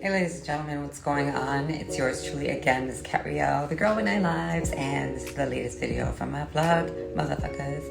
Hey ladies and gentlemen, what's going on? It's yours truly again, Miss Cat Rio, the girl with 9 lives, and this is the latest video from my vlog, motherfuckers.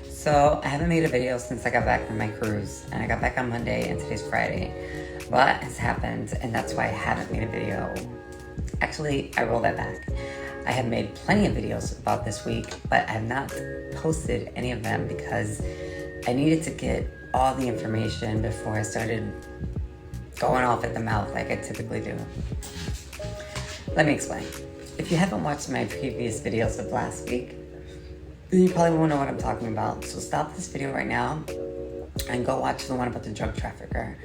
So I haven't made a video since I got back from my cruise, and I got back on Monday and today's Friday. A lot has happened, and that's why I haven't made a video. Actually, I roll that back. I have made plenty of videos about this week, but I have not posted any of them because I needed to get all the information before I started going off at the mouth like I typically do. Let me explain. If you haven't watched my previous videos of last week, then you probably won't know what I'm talking about. So stop this video right now and go watch the one about the drug trafficker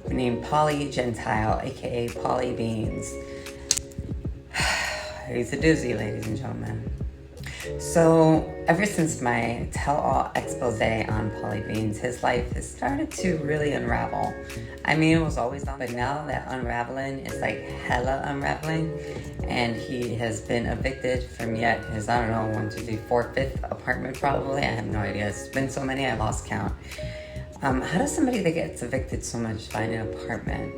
named Polly Gentile, aka Polly Beans. He's a doozy, ladies and gentlemen. So ever since my tell-all expose on Polly Beans, his life has started to really unravel. I mean, it was always on, but now that unraveling is like hella unraveling, and he has been evicted from yet his, I don't know, 1, 2, 3, 4, 5th apartment probably. I have no idea. It's been so many I lost count. How does somebody that gets evicted so much find an apartment?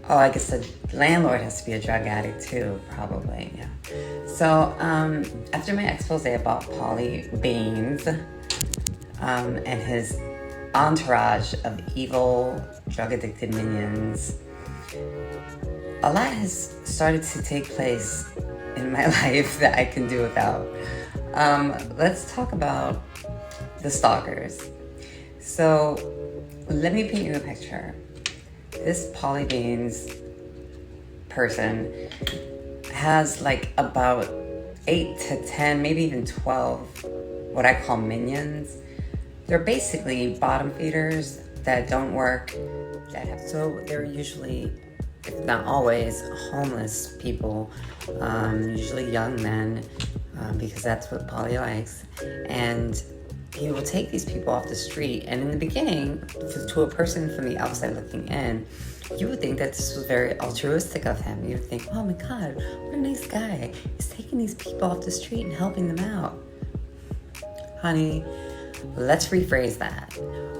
Oh, I guess the landlord has to be a drug addict too, probably, yeah. So, after my expose about Polly Beans, and his entourage of evil, drug-addicted minions, a lot has started to take place in my life that I can do without. Let's talk about the stalkers. So, let me paint you a picture. This Polly Beans person has like about 8 to 10, maybe even 12, what I call minions. They're basically bottom feeders that don't work. So they're usually, if not always, homeless people, usually young men, because that's what Polly likes. And he will take these people off the street, and in the beginning, to a person from the outside looking in, you would think that this was very altruistic of him. You would think, oh my God, what a nice guy. He's taking these people off the street and helping them out. Honey, let's rephrase that.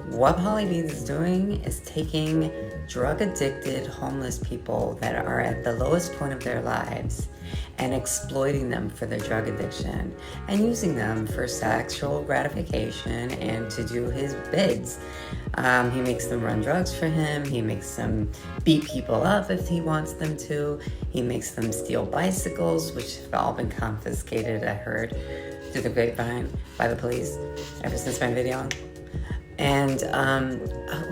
What Polly Beans is doing is taking drug-addicted homeless people that are at the lowest point of their lives and exploiting them for their drug addiction and using them for sexual gratification and to do his bids. He makes them run drugs for him. He makes them beat people up if he wants them to. He makes them steal bicycles, which have all been confiscated, I heard, through the grapevine by the police ever since my video. And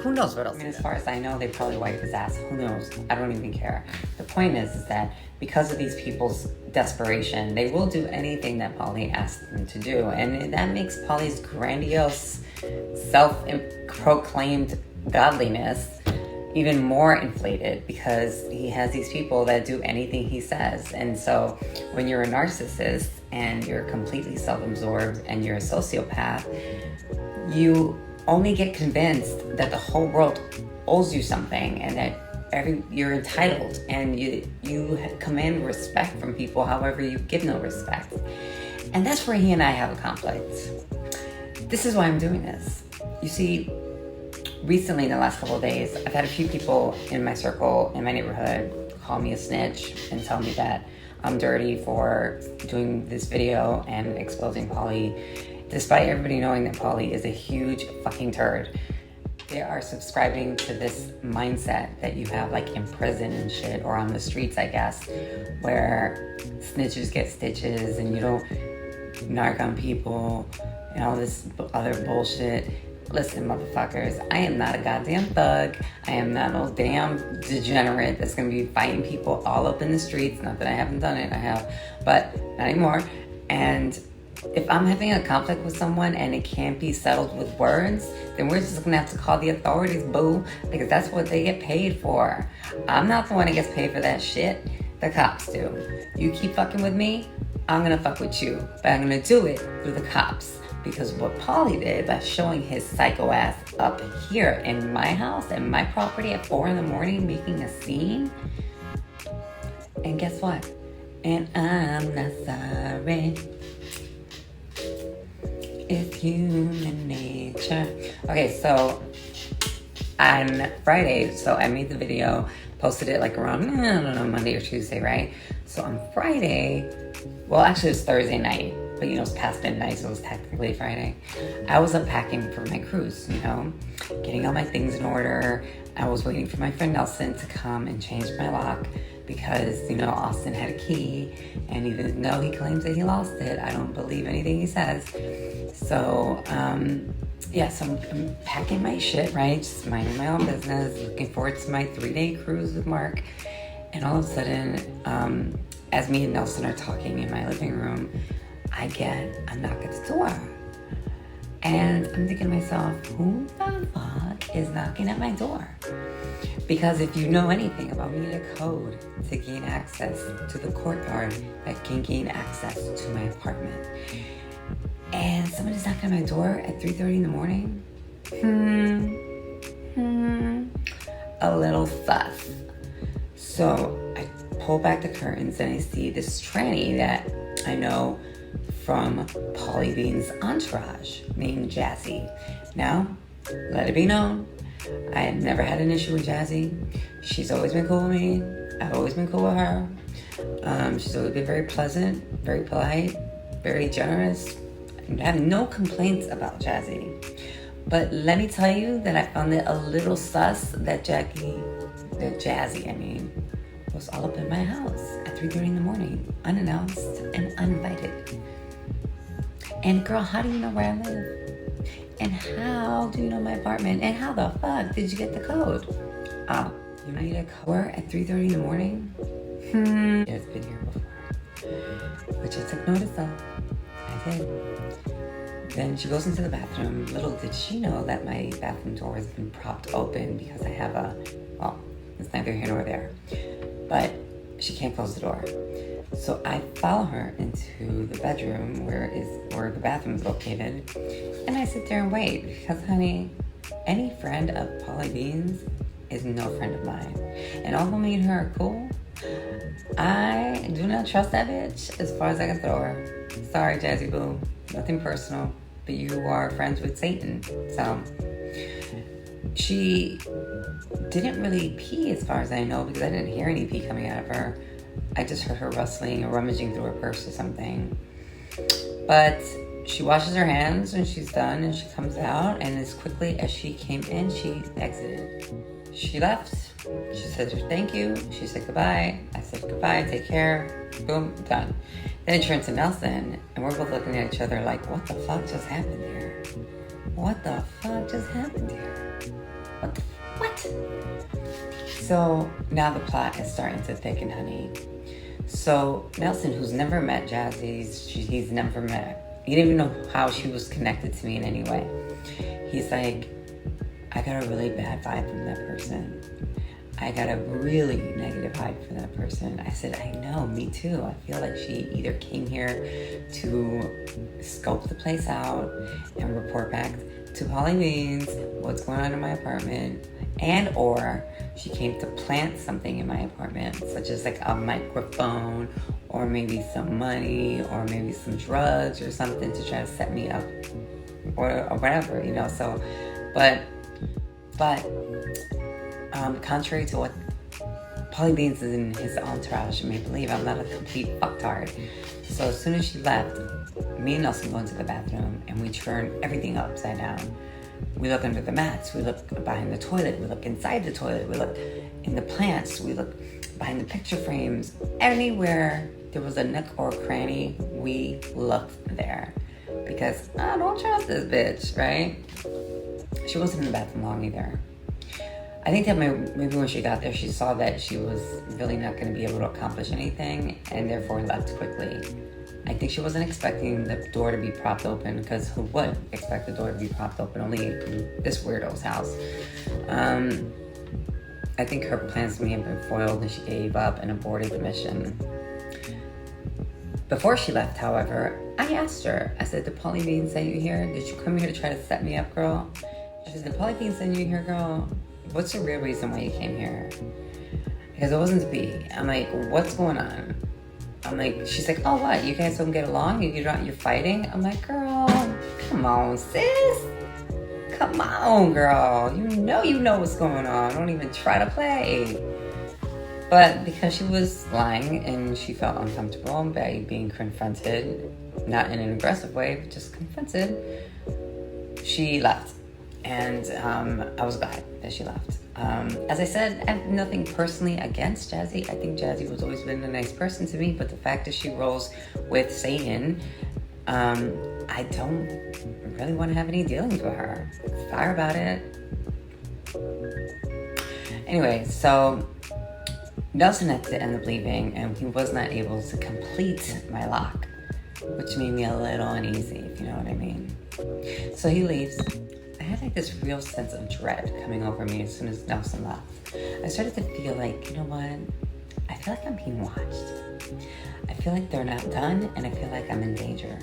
who knows what else? I mean, as far as I know, they probably wipe his ass. Who knows? I don't even care. The point is that because of these people's desperation, they will do anything that Polly asks them to do. And that makes Polly's grandiose, self-proclaimed godliness even more inflated, because he has these people that do anything he says. And so when you're a narcissist and you're completely self-absorbed and you're a sociopath, you only get convinced that the whole world owes you something and that you're entitled, and you command respect from people, however you give no respect. And that's where he and I have a conflict. This is why I'm doing this. You see, recently in the last couple of days, I've had a few people in my circle, in my neighborhood, call me a snitch and tell me that I'm dirty for doing this video and exposing Polly, despite everybody knowing that Polly is a huge fucking turd. They are subscribing to this mindset that you have like in prison and shit, or on the streets, I guess, where snitches get stitches and you don't narc on people and all this other bullshit. Listen, motherfuckers, I am not a goddamn thug. I am not no damn degenerate that's gonna be fighting people all up in the streets. Not that I haven't done it, I have, but not anymore. And if I'm having a conflict with someone and it can't be settled with words, then we're just gonna have to call the authorities, boo, because that's what they get paid for. I'm not the one that gets paid for that shit. The cops do. You keep fucking with me, I'm gonna fuck with you, but I'm gonna do it through the cops. Because what Polly did by showing his psycho ass up here in my house and my property at 4 in the morning making a scene, and guess what? And I'm not sorry. It's human nature. Okay, so on Friday, so I made the video Posted it like around, I don't know, Monday or Tuesday, right? So on Friday, well, actually it was Thursday night, but it's past midnight, so it was technically Friday. I was up packing for my cruise, getting all my things in order. I was waiting for my friend Nelson to come and change my lock because, Austin had a key, and even though he claims that he lost it, I don't believe anything he says. So, so I'm packing my shit, right? Just minding my own business, looking forward to my 3-day cruise with Mark. And all of a sudden, as me and Nelson are talking in my living room, I get a knock at the door. And I'm thinking to myself, who the fuck is knocking at my door? Because if you know anything about me, a code to gain access to the courtyard that can gain access to my apartment. And somebody's knocking at my door at 3:30 in the morning. A little sus. So I pull back the curtains and I see this tranny that I know from Polly Bean's entourage named Jazzy. Now, let it be known, I have never had an issue with Jazzy. She's always been cool with me. I've always been cool with her. She's always been very pleasant, very polite, very generous. I have no complaints about Jazzy. But let me tell you that I found it a little sus that Jazzy, was all up in my house at 3:30 in the morning, unannounced and uninvited. And girl, how do you know where I live? And how do you know my apartment? And how the fuck did you get the code? Oh, you need a code at 3:30 in the morning? It's been here before. Which I took notice of. I did. Then she goes into the bathroom. Little did she know that my bathroom door has been propped open because I have it's neither here nor there. But she can't close the door. So I follow her into the bedroom where the bathroom is located. And I sit there and wait because, honey, any friend of Polly Bean's is no friend of mine. And although me and her are cool, I do not trust that bitch as far as I can throw her. Sorry, Jazzy Boo. Nothing personal. But you are friends with Satan. So she didn't really pee as far as I know because I didn't hear any pee coming out of her. I just heard her rustling or rummaging through her purse or something. But she washes her hands when she's done and she comes out, and as quickly as she came in, she exited. She left. She said thank you. She said goodbye. I said goodbye, take care. Boom, done. Then it turned to Nelson, and we're both looking at each other like, what the fuck just happened here? What the fuck just happened here? What? So now the plot is starting to thicken, honey. So Nelson, who's never met Jazzy, he's never met. He didn't even know how she was connected to me in any way. He's like, I got a really bad vibe from that person. I got a really negative vibe from that person. I said, I know, me too. I feel like she either came here to scope the place out and report back to Polly Bean's what's going on in my apartment, and or she came to plant something in my apartment, such as like a microphone or maybe some money or maybe some drugs or something to try to set me up or whatever, So, but contrary to what Polly Beans and his entourage may believe, I'm not a complete fucktard. So as soon as she left, me and Nelson go into the bathroom and we turn everything upside down. We look under the mats, we look behind the toilet, we look inside the toilet, we look in the plants, we look behind the picture frames. Anywhere there was a nook or a cranny, we looked there. Because I don't trust this bitch, right? She wasn't in the bathroom long either. I think that maybe when she got there, she saw that she was really not going to be able to accomplish anything and therefore left quickly. I think she wasn't expecting the door to be propped open, because who would expect the door to be propped open? Only this weirdo's house. I think her plans may have been foiled and she gave up and aborted the mission. Before she left, however, I asked her, I said, did Polly Bean send you here? Did you come here to try to set me up, girl? She said, did Polly Bean send you here, girl? What's the real reason why you came here? Because it wasn't to be. I'm like, what's going on? I'm like, she's like, oh, what? You guys don't get along? You're fighting? I'm like, girl, come on, sis. Come on, girl. You know what's going on. Don't even try to play. But because she was lying and she felt uncomfortable by being confronted, not in an aggressive way, but just confronted, she left. And I was glad that she left. As I said, I have nothing personally against Jazzy. I think Jazzy has always been a nice person to me, but the fact that she rolls with Satan, I don't really want to have any dealings with her. Fire about it. Anyway, so Nelson had to end up leaving, and he was not able to complete my lock, which made me a little uneasy, if you know what I mean. So he leaves. I had like this real sense of dread coming over me as soon as Nelson left. I started to feel like, you know what? I feel like I'm being watched. I feel like they're not done, and I feel like I'm in danger.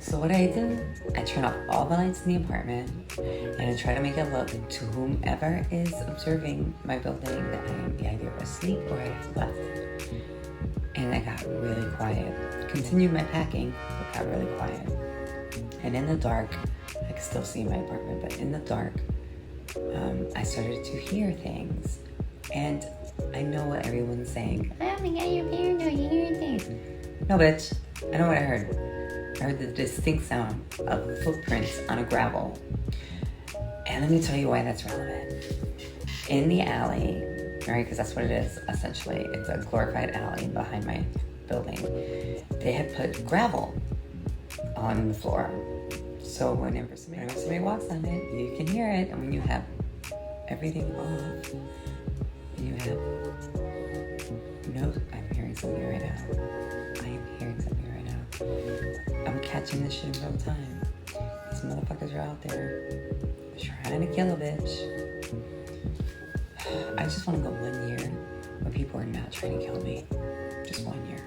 So what I do, I turn off all the lights in the apartment, and I try to make it look to whomever is observing my building that I am either asleep or I have left. And I got really quiet. Continued my packing, but got really quiet. And in the dark, I could still see my apartment, but in the dark, I started to hear things. And I know what everyone's saying. Oh my God, you're paranoid, you're hearing things. No, bitch. I know what I heard. I heard the distinct sound of footprints on a gravel. And let me tell you why that's relevant. In the alley, right, because that's what it is, essentially. It's a glorified alley behind my building. They had put gravel on the floor. So whenever somebody walks on it, you can hear it. And when you have everything off, you have no, I'm hearing something right now. I am hearing something right now. I'm catching this shit in real time. These motherfuckers are out there trying to kill a bitch. I just want to go 1 year where people are not trying to kill me. Just 1 year.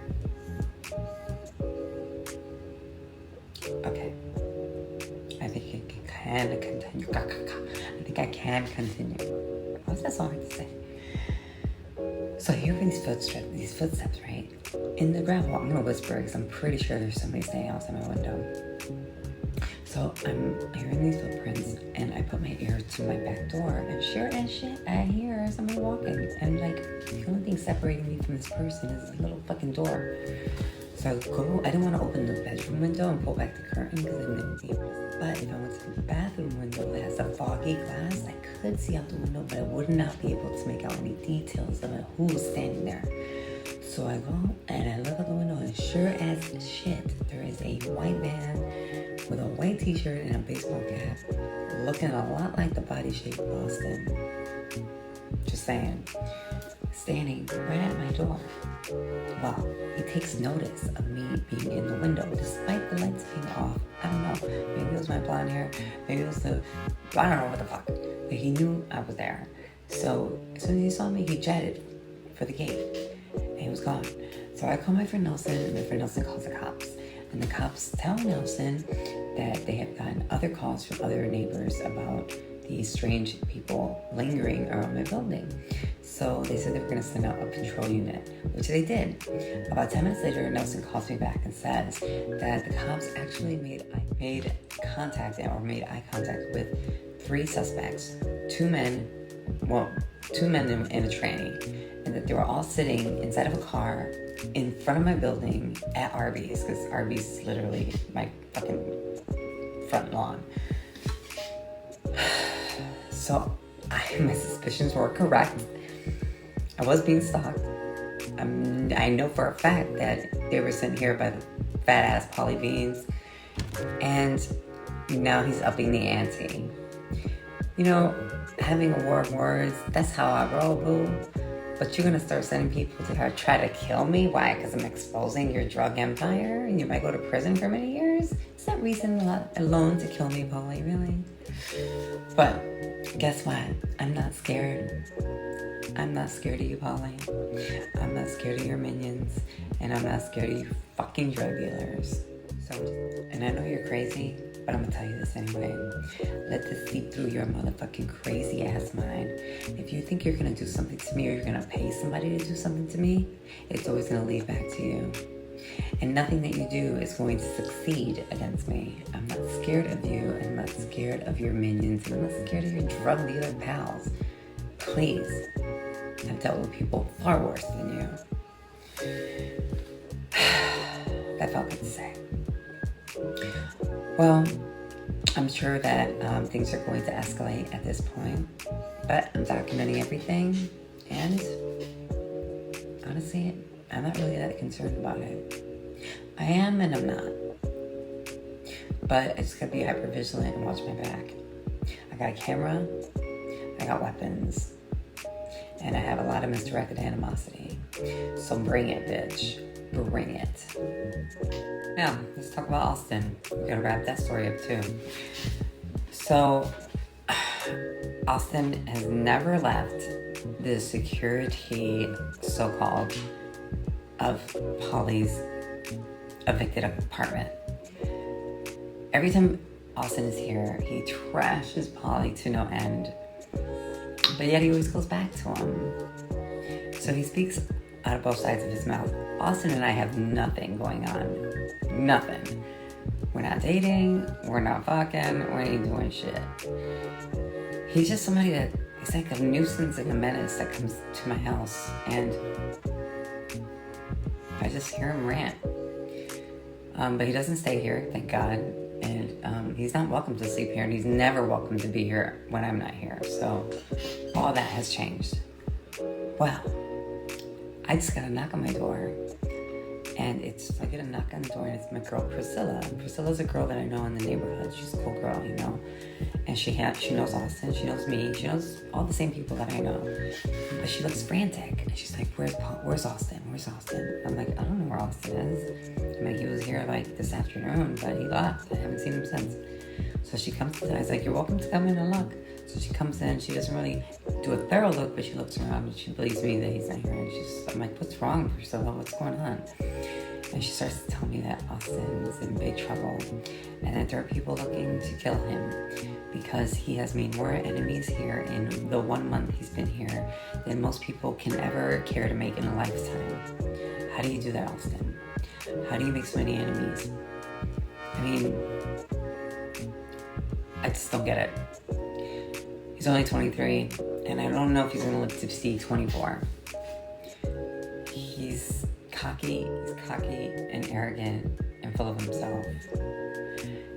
Okay. I think it can continue. I think I can continue. What's that song hard to say? So I hear these footsteps, right? In the gravel. I'm gonna whisper because I'm pretty sure there's somebody staying outside my window. So I'm hearing these footprints, and I put my ear to my back door, and sure as shit, I hear somebody walking. And like, the only thing separating me from this person is this little fucking door. So I go, I didn't want to open the bedroom window and pull back the curtain because I didn't be able to. But if I went to the bathroom window that has a foggy glass, I could see out the window, but I would not be able to make out any details of who was standing there. So I go and I look out the window, and sure as shit, there is a white man with a white t-shirt and a baseball cap, looking a lot like the body shape of Boston. Just saying. Standing right at my door. Well, he takes notice of me being in the window, despite the lights being off. I don't know. Maybe it was my blonde hair. Maybe it was I don't know what the fuck. But he knew I was there. So as soon as he saw me, he jetted for the gate. And he was gone. So I call my friend Nelson, and my friend Nelson calls the cops. And the cops tell Nelson that they have gotten other calls from other neighbors about these strange people lingering around my building. So they said they were going to send out a patrol unit, which they did. About 10 minutes later, Nelson calls me back and says that the cops actually made eye contact with 3 suspects, 2 men and a tranny, and that they were all sitting inside of a car in front of my building at Arby's, because Arby's is literally my fucking front lawn. So my suspicions were correct. I was being stalked. I know for a fact that they were sent here by the fat ass Polly Beans, and now he's upping the ante. You know, having a war of words, that's how I roll, boo. But you're gonna start sending people to try to kill me? Why? Because I'm exposing your drug empire, and you might go to prison for many years? Is that reason alone to kill me, Polly? Really? But guess what? I'm not scared. I'm not scared of you, Polly. I'm not scared of your minions. And I'm not scared of you fucking drug dealers. And I know you're crazy, but I'm gonna tell you this anyway. Let this seep through your motherfucking crazy ass mind. If you think you're gonna do something to me, or you're gonna pay somebody to do something to me, it's always gonna lead back to you. And nothing that you do is going to succeed against me. I'm not scared of you. I'm not scared of your minions. I'm not scared of your drug dealer pals. Please, I've dealt with people far worse than you. That felt good to say. Well, I'm sure that things are going to escalate at this point, but I'm documenting everything, and honestly, I'm not really that concerned about it. I am and I'm not, but I just gotta be hyper vigilant and watch my back. I got a camera, I got weapons, and I have a lot of misdirected animosity. So bring it, bitch. Bring it. Now, let's talk about Austin. We gotta wrap that story up too. So, Austin has never left the security, so-called, of Polly's evicted apartment. Every time Austin is here, he trashes Polly to no end, but yet he always goes back to him. So he speaks out of both sides of his mouth. Austin and I have nothing going on. Nothing. We're not dating, we're not fucking, we ain't doing shit. He's just somebody that is like a nuisance and a menace that comes to my house, and I just hear him rant. But he doesn't stay here, thank God. And he's not welcome to sleep here, and he's never welcome to be here when I'm not here. So all that has changed. Well, I just got a knock on my door, and I get a knock on the door, and it's my girl Priscilla. And Priscilla's a girl that I know in the neighborhood. She's a cool girl, you know. And she knows Austin, she knows me, she knows all the same people that I know. But she looks frantic, and she's like, "Where's Austin? Where's Austin?" I'm like, "I don't know where Austin is." I'm like, "He was here like this afternoon, but he left. I haven't seen him since." So she comes in, I was like, "You're welcome to come in and look." So she comes in, she doesn't really do a thorough look, but she looks around and she believes me that he's not here. And I'm like, "What's wrong, Priscilla? What's going on?" And she starts to tell me that Austin is in big trouble and that there are people looking to kill him because he has made more enemies here in the 1 month he's been here than most people can ever care to make in a lifetime. How do you do that, Austin? How do you make so many enemies? I mean, I just don't get it. He's only 23, and I don't know if he's going to live to see 24. He's cocky and arrogant and full of himself.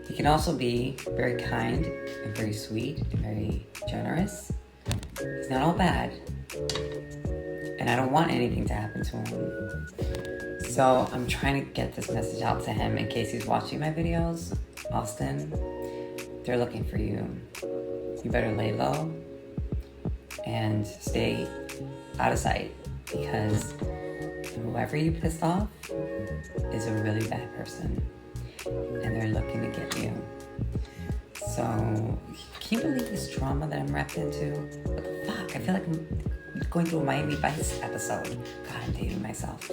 He can also be very kind and very sweet and very generous. He's not all bad, and I don't want anything to happen to him. So I'm trying to get this message out to him in case he's watching my videos. Austin, they're looking for you. You better lay low and stay out of sight, because whoever you pissed off is a really bad person, and they're looking to get you. So, can you believe this trauma that I'm wrapped into? What the fuck? I feel like I'm going through a Miami Vice episode. God, I'm dating myself.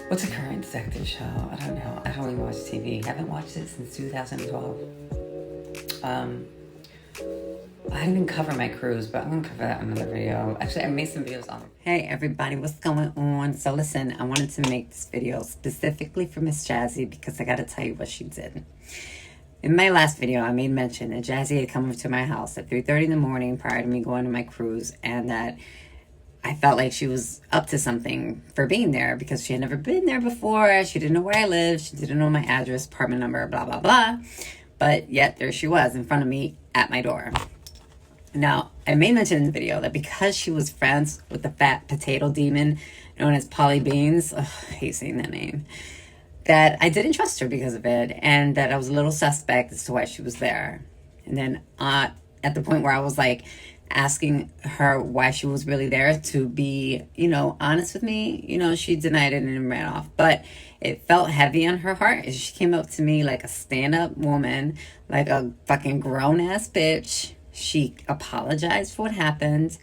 What's a current detective show? I don't know. I don't even watch TV. I haven't watched it since 2012. I didn't cover my cruise, but I'm going to cover that in another video. Actually, I made some videos on it. Hey, everybody, what's going on? So listen, I wanted to make this video specifically for Miss Jazzy because I got to tell you what she did. In my last video, I made mention that Jazzy had come over to my house at 3:30 in the morning prior to me going on my cruise, and that I felt like she was up to something for being there because she had never been there before. She didn't know where I lived. She didn't know my address, apartment number, blah, blah, blah. But yet there she was in front of me at my door. Now, I made mention in the video that because she was friends with the fat potato demon known as Polly Beans, I hate saying that name, that I didn't trust her because of it, and that I was a little suspect as to why she was there. And then at the point where I was like asking her why she was really there to be, honest with me, she denied it and ran off. But it felt heavy on her heart. She came up to me like a stand-up woman, like a fucking grown-ass bitch. She apologized for what happened.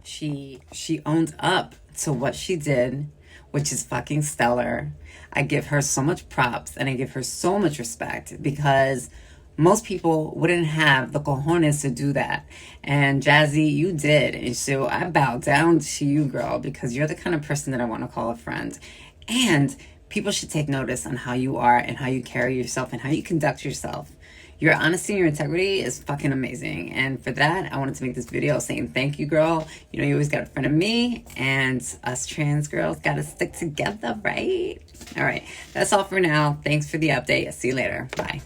She owned up to what she did, which is fucking stellar. I give her so much props and I give her so much respect because most people wouldn't have the cojones to do that. And Jazzy, you did. And so I bow down to you, girl, because you're the kind of person that I want to call a friend. And people should take notice on how you are and how you carry yourself and how you conduct yourself. Your honesty and your integrity is fucking amazing. And for that, I wanted to make this video saying thank you, girl. You know, you always got a friend of me, and us trans girls got to stick together, right? All right, that's all for now. Thanks for the update. I'll see you later. Bye.